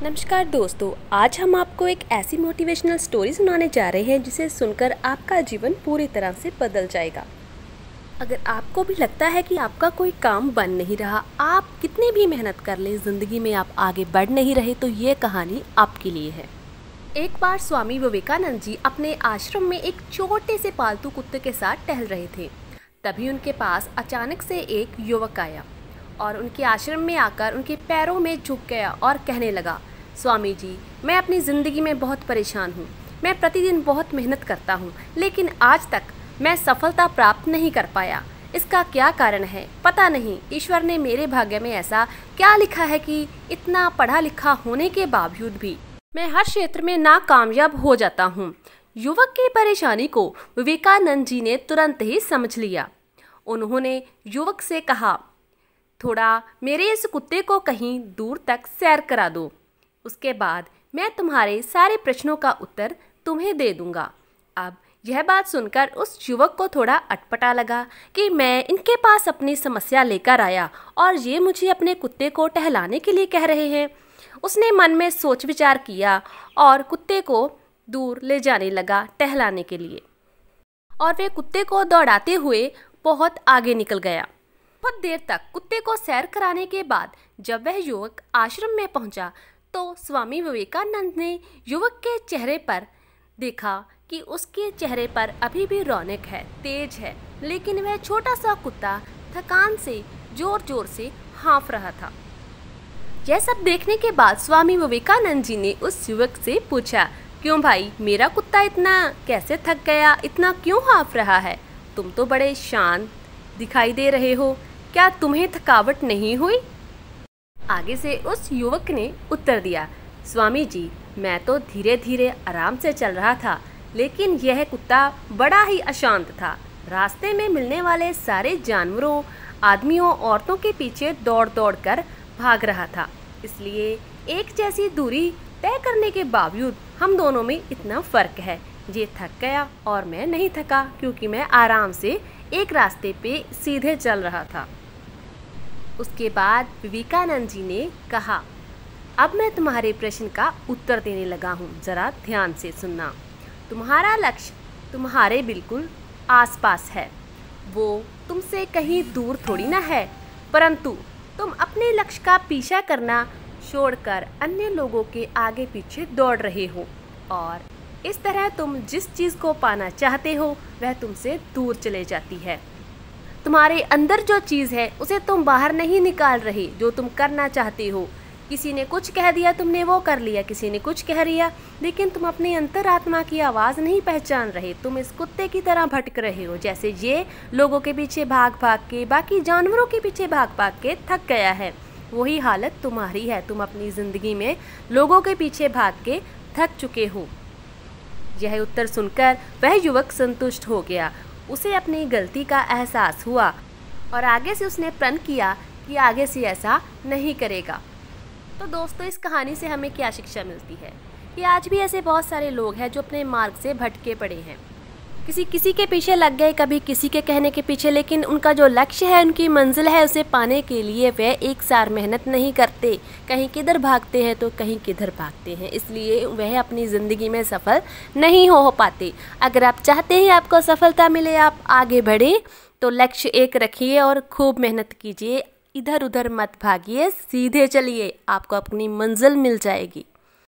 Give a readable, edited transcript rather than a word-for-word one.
नमस्कार दोस्तों, आज हम आपको एक ऐसी मोटिवेशनल स्टोरी सुनाने जा रहे हैं जिसे सुनकर आपका जीवन पूरी तरह से बदल जाएगा। अगर आपको भी लगता है कि आपका कोई काम बन नहीं रहा, आप कितनी भी मेहनत कर ले, ज़िंदगी में आप आगे बढ़ नहीं रहे, तो ये कहानी आपके लिए है। एक बार स्वामी विवेकानंद जी अपने आश्रम में एक छोटे से पालतू कुत्ते के साथ टहल रहे थे। तभी उनके पास अचानक से एक युवक आया और उनके आश्रम में आकर उनके पैरों में झुक गया और कहने लगा, स्वामी जी, मैं अपनी ज़िंदगी में बहुत परेशान हूँ। मैं प्रतिदिन बहुत मेहनत करता हूँ, लेकिन आज तक मैं सफलता प्राप्त नहीं कर पाया। इसका क्या कारण है पता नहीं। ईश्वर ने मेरे भाग्य में ऐसा क्या लिखा है कि इतना पढ़ा लिखा होने के बावजूद भी मैं हर क्षेत्र में नाकामयाब हो जाता हूँ। युवक की परेशानी को विवेकानंद जी ने तुरंत ही समझ लिया। उन्होंने युवक से कहा, थोड़ा मेरे इस कुत्ते को कहीं दूर तक सैर करा दो, उसके बाद मैं तुम्हारे सारे प्रश्नों का उत्तर तुम्हें दे दूंगा। अब यह बात सुनकर उस युवक को थोड़ा अटपटा लगा कि मैं इनके पास अपनी समस्या लेकर आया और ये मुझे अपने कुत्ते को टहलाने के लिए कह रहे हैं। उसने मन में सोच विचार किया और कुत्ते को दूर ले जाने लगा टहलाने के लिए, और वे कुत्ते को दौड़ाते हुए बहुत आगे निकल गया। बहुत देर तक कुत्ते को सैर कराने के बाद जब वह युवक आश्रम में पहुंचा तो स्वामी विवेकानंद ने युवक के चेहरे पर देखा कि उसके चेहरे पर अभी भी रौनक है, तेज है, लेकिन वह छोटा सा कुत्ता थकान से जोर जोर से हाँफ रहा था। यह सब देखने के बाद स्वामी विवेकानंद जी ने उस युवक से पूछा, क्यों भाई, मेरा कुत्ता इतना कैसे थक गया, इतना क्यों हाँफ रहा है? तुम तो बड़े शांत दिखाई दे रहे हो, क्या तुम्हें थकावट नहीं हुई? आगे से उस युवक ने उत्तर दिया, स्वामी जी, मैं तो धीरे धीरे आराम से चल रहा था, लेकिन यह कुत्ता बड़ा ही अशांत था। रास्ते में मिलने वाले सारे जानवरों, आदमियों, औरतों के पीछे दौड़ दौड़ कर भाग रहा था। इसलिए एक जैसी दूरी तय करने के बावजूद हम दोनों में इतना फर्क है। ये थक गया और मैं नहीं थका, क्योंकि मैं आराम से एक रास्ते पे सीधे चल रहा था। उसके बाद विवेकानंद जी ने कहा, अब मैं तुम्हारे प्रश्न का उत्तर देने लगा हूँ, जरा ध्यान से सुनना। तुम्हारा लक्ष्य तुम्हारे बिल्कुल आसपास है, वो तुमसे कहीं दूर थोड़ी ना है, परंतु तुम अपने लक्ष्य का पीछा करना छोड़कर अन्य लोगों के आगे पीछे दौड़ रहे हो, और इस तरह तुम जिस चीज़ को पाना चाहते हो वह तुमसे दूर चले जाती है। तुम्हारे अंदर जो चीज़ है उसे तुम बाहर नहीं निकाल रहे, जो तुम करना चाहते हो। किसी ने कुछ कह दिया, तुमने वो कर लिया, किसी ने कुछ कह दिया, लेकिन तुम अपनी अंतरात्मा की आवाज़ नहीं पहचान रहे। तुम इस कुत्ते की तरह भटक रहे हो, जैसे ये लोगों के पीछे भाग भाग के, बाकी जानवरों के पीछे भाग भाग के थक गया है। वही हालत तुम्हारी है, तुम अपनी ज़िंदगी में लोगों के पीछे भाग के थक चुके हो। यह उत्तर सुनकर वह युवक संतुष्ट हो गया। उसे अपनी गलती का एहसास हुआ और आगे से उसने प्रण किया कि आगे से ऐसा नहीं करेगा। तो दोस्तों, इस कहानी से हमें क्या शिक्षा मिलती है कि आज भी ऐसे बहुत सारे लोग हैं जो अपने मार्ग से भटके पड़े हैं। किसी के पीछे लग गए, कभी किसी के कहने के पीछे, लेकिन उनका जो लक्ष्य है, उनकी मंजिल है, उसे पाने के लिए वे एक सार मेहनत नहीं करते। कहीं किधर भागते हैं तो कहीं किधर भागते हैं, इसलिए वह अपनी ज़िंदगी में सफल नहीं हो पाते। अगर आप चाहते हैं आपको सफलता मिले, आप आगे बढ़े, तो लक्ष्य एक रखिए और खूब मेहनत कीजिए। इधर उधर मत भागिए, सीधे चलिए, आपको अपनी मंजिल मिल जाएगी।